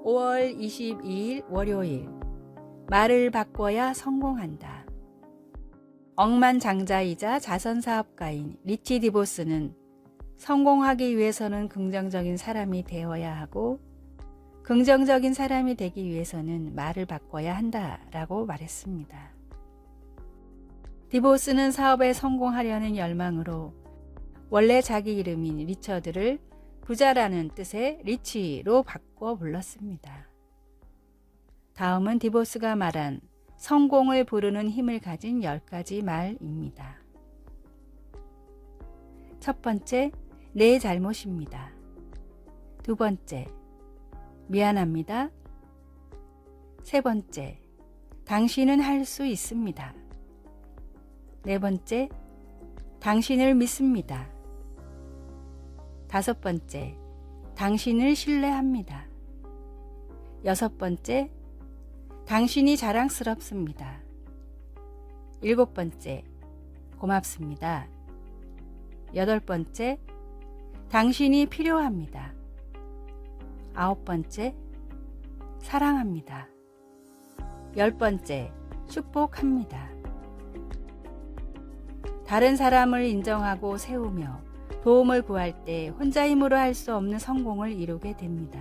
5월 22일 월요일. 말을 바꿔야 성공한다. 억만장자이자 자선사업가인 리치 디보스는 성공하기 위해서는 긍정적인 사람이 되어야 하고 긍정적인 사람이 되기 위해서는 말을 바꿔야 한다라고 말했습니다. 디보스는 사업에 성공하려는 열망으로 원래 자기 이름인 리처드를 부자라는 뜻의 리치로 바꿔 불렀습니다. 다음은 디보스가 말한 성공을 부르는 힘을 가진 10가지 말입니다. 첫 번째, 내 잘못입니다. 두 번째, 미안합니다. 세 번째, 당신은 할 수 있습니다. 네 번째, 당신을 믿습니다. 다섯 번째, 당신을 신뢰합니다. 여섯 번째, 당신이 자랑스럽습니다. 일곱 번째, 고맙습니다. 여덟 번째, 당신이 필요합니다. 아홉 번째, 사랑합니다. 열 번째, 축복합니다. 다른 사람을 인정하고 세우며 도움을 구할 때 혼자 힘으로 할 수 없는 성공을 이루게 됩니다.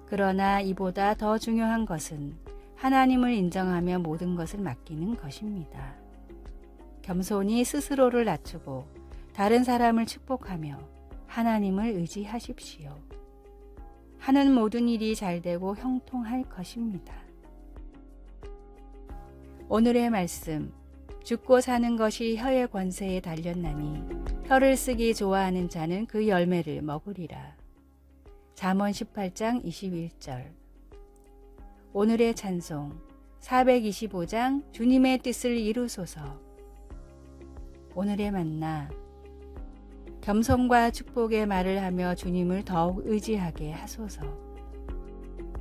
그러나 이보다 더 중요한 것은 하나님을 인정하며 모든 것을 맡기는 것입니다. 겸손히 스스로를 낮추고 다른 사람을 축복하며 하나님을 의지하십시오. 하는 모든 일이 잘되고 형통할 것입니다. 오늘의 말씀, 죽고 사는 것이 혀의 권세에 달렸나니 혀를 쓰기 좋아하는 자는 그 열매를 먹으리라. 잠언 18장 21절. 오늘의 찬송 425장 주님의 뜻을 이루소서. 오늘의 만나 겸손과 축복의 말을 하며 주님을 더욱 의지하게 하소서.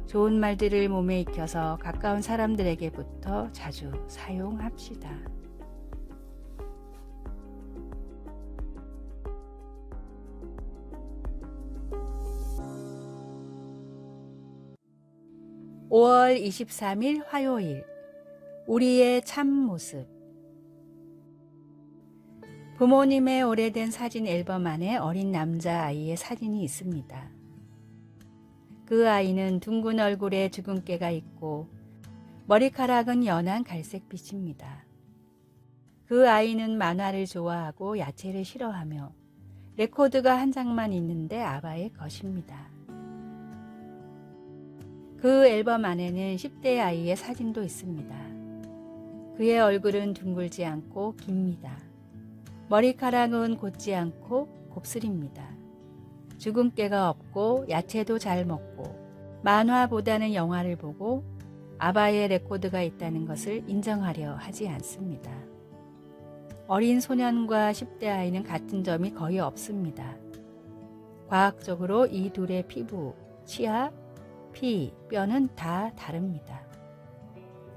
좋은 말들을 몸에 익혀서 가까운 사람들에게부터 자주 사용합시다. (5월 23일) 화요일. 우리의 참모습. 부모님의 오래된 사진 앨범 안에 어린 남자아이의 사진이 있습니다. 그 아이는 둥근 얼굴에 주근깨가 있고 머리카락은 연한 갈색빛입니다. 그 아이는 만화를 좋아하고 야채를 싫어하며 레코드가 한 장만 있는데 아바의 것입니다. 그 앨범 안에는 10대 아이의 사진도 있습니다. 그의 얼굴은 둥글지 않고 깁니다. 머리카락은 곧지 않고 곱슬입니다. 주근깨가 없고 야채도 잘 먹고 만화보다는 영화를 보고 아바의 레코드가 있다는 것을 인정하려 하지 않습니다. 어린 소년과 10대 아이는 같은 점이 거의 없습니다. 과학적으로 이 둘의 피부, 치아, 피, 뼈는 다 다릅니다.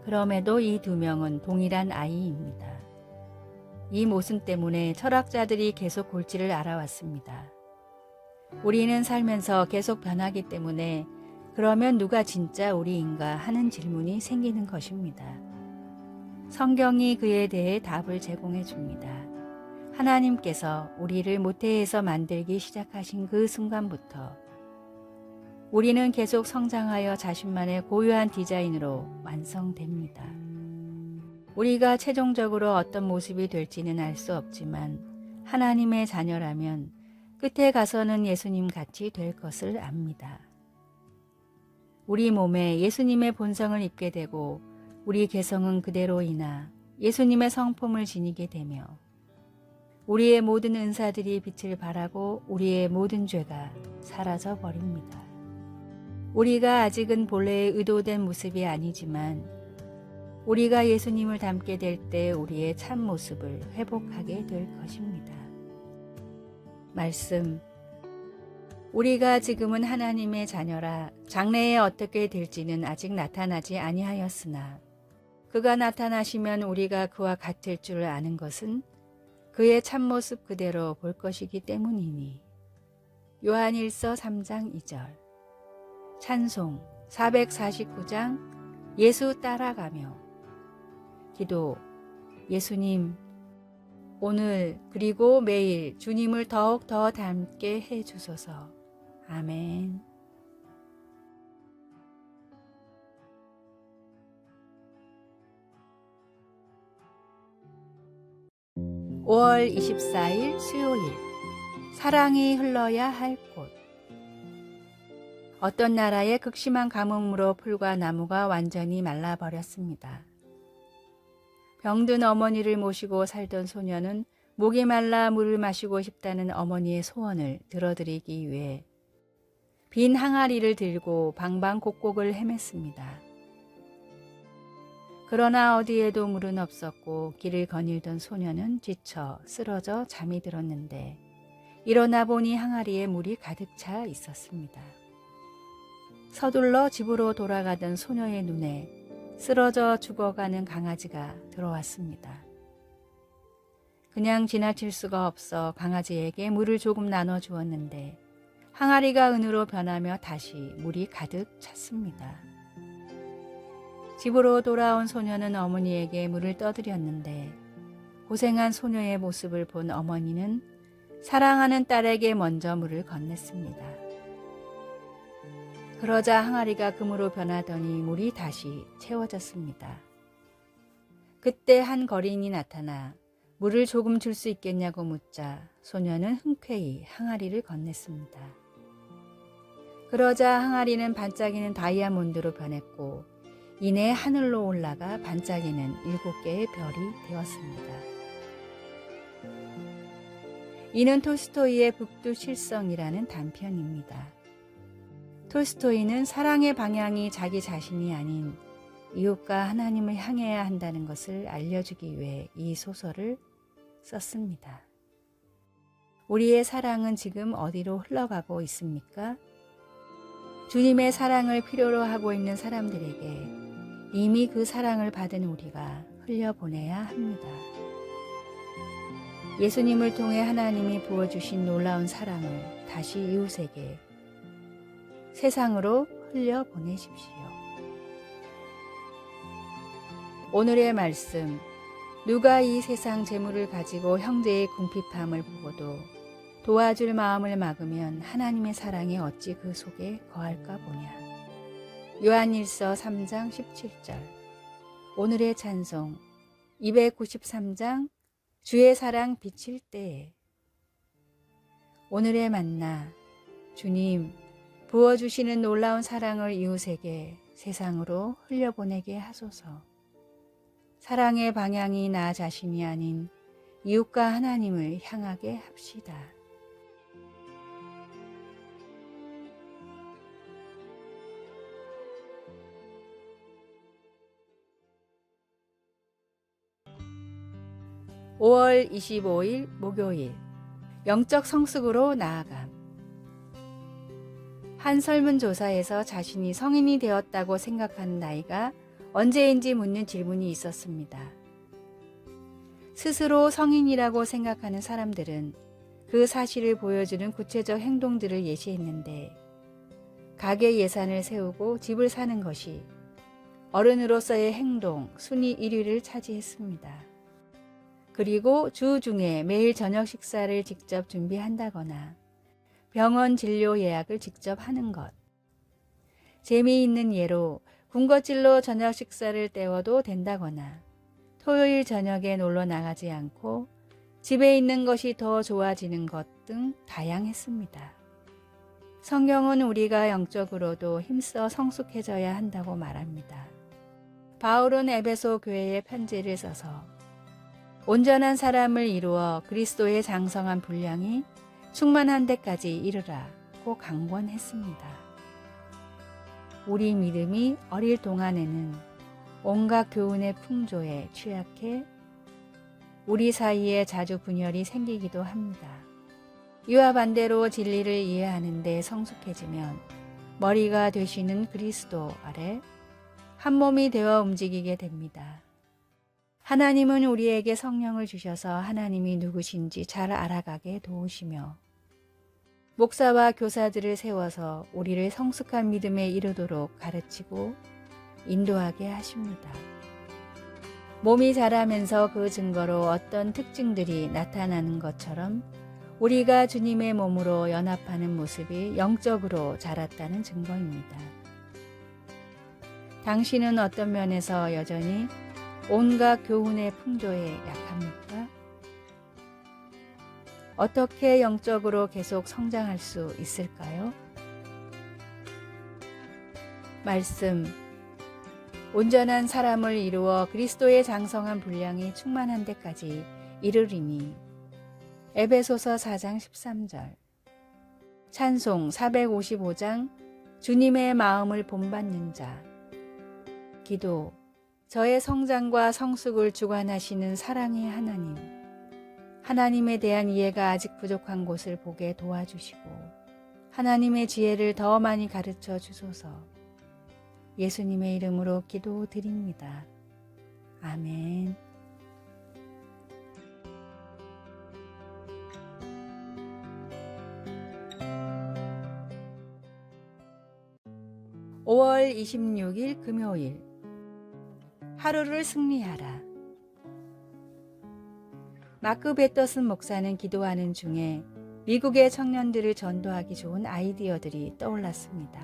그럼에도 이 두 명은 동일한 아이입니다. 이 모습 때문에 철학자들이 계속 골치를 앓아왔습니다. 우리는 살면서 계속 변하기 때문에 그러면 누가 진짜 우리인가 하는 질문이 생기는 것입니다. 성경이 그에 대해 답을 제공해 줍니다. 하나님께서 우리를 모태에서 만들기 시작하신 그 순간부터 우리는 계속 성장하여 자신만의 고유한 디자인으로 완성됩니다. 우리가 최종적으로 어떤 모습이 될지는 알 수 없지만 하나님의 자녀라면 끝에 가서는 예수님 같이 될 것을 압니다. 우리 몸에 예수님의 본성을 입게 되고 우리 개성은 그대로이나 예수님의 성품을 지니게 되며 우리의 모든 은사들이 빛을 발하고 우리의 모든 죄가 사라져 버립니다. 우리가 아직은 본래의 의도된 모습이 아니지만 우리가 예수님을 닮게 될 때 우리의 참모습을 회복하게 될 것입니다. 말씀. 우리가 지금은 하나님의 자녀라 장래에 어떻게 될지는 아직 나타나지 아니하였으나 그가 나타나시면 우리가 그와 같을 줄 아는 것은 그의 참모습 그대로 볼 것이기 때문이니. 요한일서 3장 2절. 찬송 449장 예수 따라가며 기도. 예수님, 오늘 그리고 매일 주님을 더욱 더 닮게 해 주소서. 아멘. 5월 24일 수요일. 사랑이 흘러야 할 곳. 어떤 나라의 극심한 가뭄으로 풀과 나무가 완전히 말라버렸습니다. 병든 어머니를 모시고 살던 소녀는 목이 말라 물을 마시고 싶다는 어머니의 소원을 들어드리기 위해 빈 항아리를 들고 방방곡곡을 헤맸습니다. 그러나 어디에도 물은 없었고 길을 거닐던 소녀는 지쳐 쓰러져 잠이 들었는데 일어나 보니 항아리에 물이 가득 차 있었습니다. 서둘러 집으로 돌아가던 소녀의 눈에 쓰러져 죽어가는 강아지가 들어왔습니다. 그냥 지나칠 수가 없어 강아지에게 물을 조금 나눠 주었는데 항아리가 은으로 변하며 다시 물이 가득 찼습니다. 집으로 돌아온 소녀는 어머니에게 물을 떠드렸는데 고생한 소녀의 모습을 본 어머니는 사랑하는 딸에게 먼저 물을 건넸습니다. 그러자 항아리가 금으로 변하더니 물이 다시 채워졌습니다. 그때 한 거린이 나타나 물을 조금 줄 수 있겠냐고 묻자 소녀는 흔쾌히 항아리를 건넸습니다. 그러자 항아리는 반짝이는 다이아몬드로 변했고 이내 하늘로 올라가 반짝이는 7개의 별이 되었습니다. 이는 톨스토이의 북두칠성이라는 단편입니다. 톨스토이는 사랑의 방향이 자기 자신이 아닌 이웃과 하나님을 향해야 한다는 것을 알려주기 위해 이 소설을 썼습니다. 우리의 사랑은 지금 어디로 흘러가고 있습니까? 주님의 사랑을 필요로 하고 있는 사람들에게 이미 그 사랑을 받은 우리가 흘려보내야 합니다. 예수님을 통해 하나님이 부어주신 놀라운 사랑을 다시 이웃에게 세상으로 흘려보내십시오. 오늘의 말씀. 누가 이 세상 재물을 가지고 형제의 궁핍함을 보고도 도와줄 마음을 막으면 하나님의 사랑이 어찌 그 속에 거할까 보냐. 요한일서 3장 17절. 오늘의 찬송 293장 주의 사랑 비칠 때에. 오늘의 만나. 주님, 부어주시는 놀라운 사랑을 이웃에게 세상으로 흘려보내게 하소서. 사랑의 방향이 나 자신이 아닌 이웃과 하나님을 향하게 합시다. (5월 25일) 목요일. 영적 성숙으로 나아감. 한 설문조사에서 자신이 성인이 되었다고 생각하는 나이가 언제인지 묻는 질문이 있었습니다. 스스로 성인이라고 생각하는 사람들은 그 사실을 보여주는 구체적 행동들을 예시했는데 가계 예산을 세우고 집을 사는 것이 어른으로서의 행동 순위 1위를 차지했습니다. 그리고 주 중에 매일 저녁 식사를 직접 준비한다거나 병원 진료 예약을 직접 하는 것. 재미있는 예로 군것질로 저녁 식사를 때워도 된다거나 토요일 저녁에 놀러 나가지 않고 집에 있는 것이 더 좋아지는 것 등 다양했습니다. 성경은 우리가 영적으로도 힘써 성숙해져야 한다고 말합니다. 바울은 에베소 교회에 편지를 써서 온전한 사람을 이루어 그리스도의 장성한 분량이 충만한 데까지 이르라고 강권했습니다. 우리 믿음이 어릴 동안에는 온갖 교훈의 풍조에 취약해 우리 사이에 자주 분열이 생기기도 합니다. 이와 반대로 진리를 이해하는 데 성숙해지면 머리가 되시는 그리스도 아래 한 몸이 되어 움직이게 됩니다. 하나님은 우리에게 성령을 주셔서 하나님이 누구신지 잘 알아가게 도우시며 목사와 교사들을 세워서 우리를 성숙한 믿음에 이르도록 가르치고 인도하게 하십니다. 몸이 자라면서 그 증거로 어떤 특징들이 나타나는 것처럼 우리가 주님의 몸으로 연합하는 모습이 영적으로 자랐다는 증거입니다. 당신은 어떤 면에서 여전히 온갖 교훈의 풍조에 약합니까? 어떻게 영적으로 계속 성장할 수 있을까요? 말씀. 온전한 사람을 이루어 그리스도의 장성한 분량이 충만한 데까지 이르리니. 에베소서 4장 13절. 찬송 455장 주님의 마음을 본받는 자. 기도. 저의 성장과 성숙을 주관하시는 사랑의 하나님. 하나님에 대한 이해가 아직 부족한 곳을 보게 도와주시고 하나님의 지혜를 더 많이 가르쳐 주소서. 예수님의 이름으로 기도드립니다. 아멘. (5월 26일) 금요일. 하루를 승리하라. 마크 베터슨 목사는 기도하는 중에 미국의 청년들을 전도하기 좋은 아이디어들이 떠올랐습니다.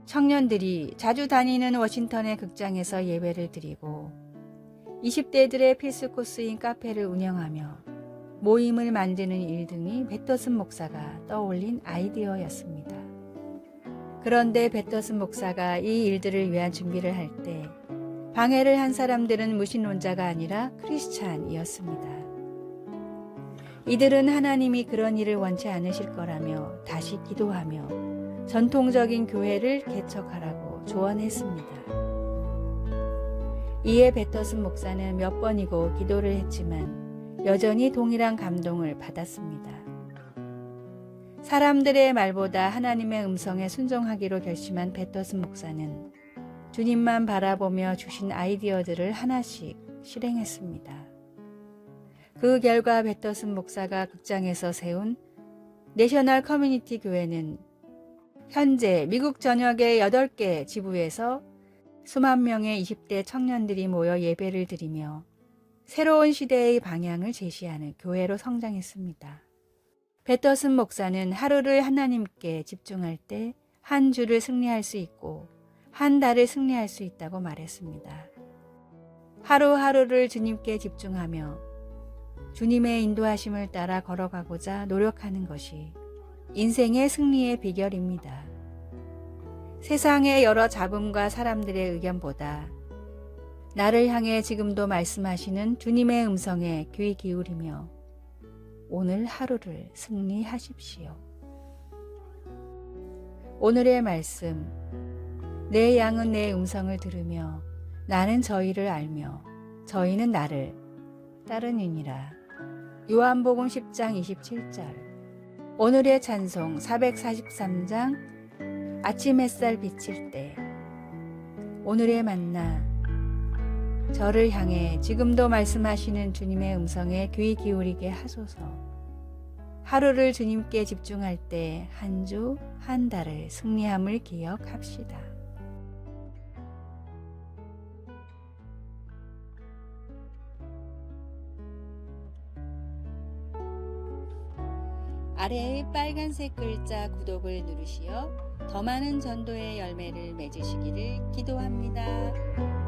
청년들이 자주 다니는 워싱턴의 극장에서 예배를 드리고 20대들의 필수 코스인 카페를 운영하며 모임을 만드는 일 등이 베터슨 목사가 떠올린 아이디어였습니다. 그런데 베터슨 목사가 이 일들을 위한 준비를 할 때 방해를 한 사람들은 무신론자가 아니라 크리스찬이었습니다. 이들은 하나님이 그런 일을 원치 않으실 거라며 다시 기도하며 전통적인 교회를 개척하라고 조언했습니다. 이에 베터슨 목사는 몇 번이고 기도를 했지만 여전히 동일한 감동을 받았습니다. 사람들의 말보다 하나님의 음성에 순종하기로 결심한 베터슨 목사는 주님만 바라보며 주신 아이디어들을 하나씩 실행했습니다. 그 결과 베터슨 목사가 극장에서 세운 내셔널 커뮤니티 교회는 현재 미국 전역의 8개 지부에서 수만 명의 20대 청년들이 모여 예배를 드리며 새로운 시대의 방향을 제시하는 교회로 성장했습니다. 베터슨 목사는 하루를 하나님께 집중할 때 한 주를 승리할 수 있고 한 달을 승리할 수 있다고 말했습니다. 하루하루를 주님께 집중하며 주님의 인도하심을 따라 걸어가고자 노력하는 것이 인생의 승리의 비결입니다. 세상의 여러 잡음과 사람들의 의견보다 나를 향해 지금도 말씀하시는 주님의 음성에 귀 기울이며 오늘 하루를 승리하십시오. 오늘의 말씀. 내 양은 내 음성을 들으며 나는 저희를 알며 저희는 나를 따르느니라. 요한복음 10장 27절. 오늘의 찬송 443장 아침 햇살 비칠 때. 오늘의 만나. 저를 향해 지금도 말씀하시는 주님의 음성에 귀 기울이게 하소서. 하루를 주님께 집중할 때 한 주, 한 달을 승리함을 기억합시다. 아래의 빨간색 글자 구독을 누르시어 더 많은 전도의 열매를 맺으시기를 기도합니다.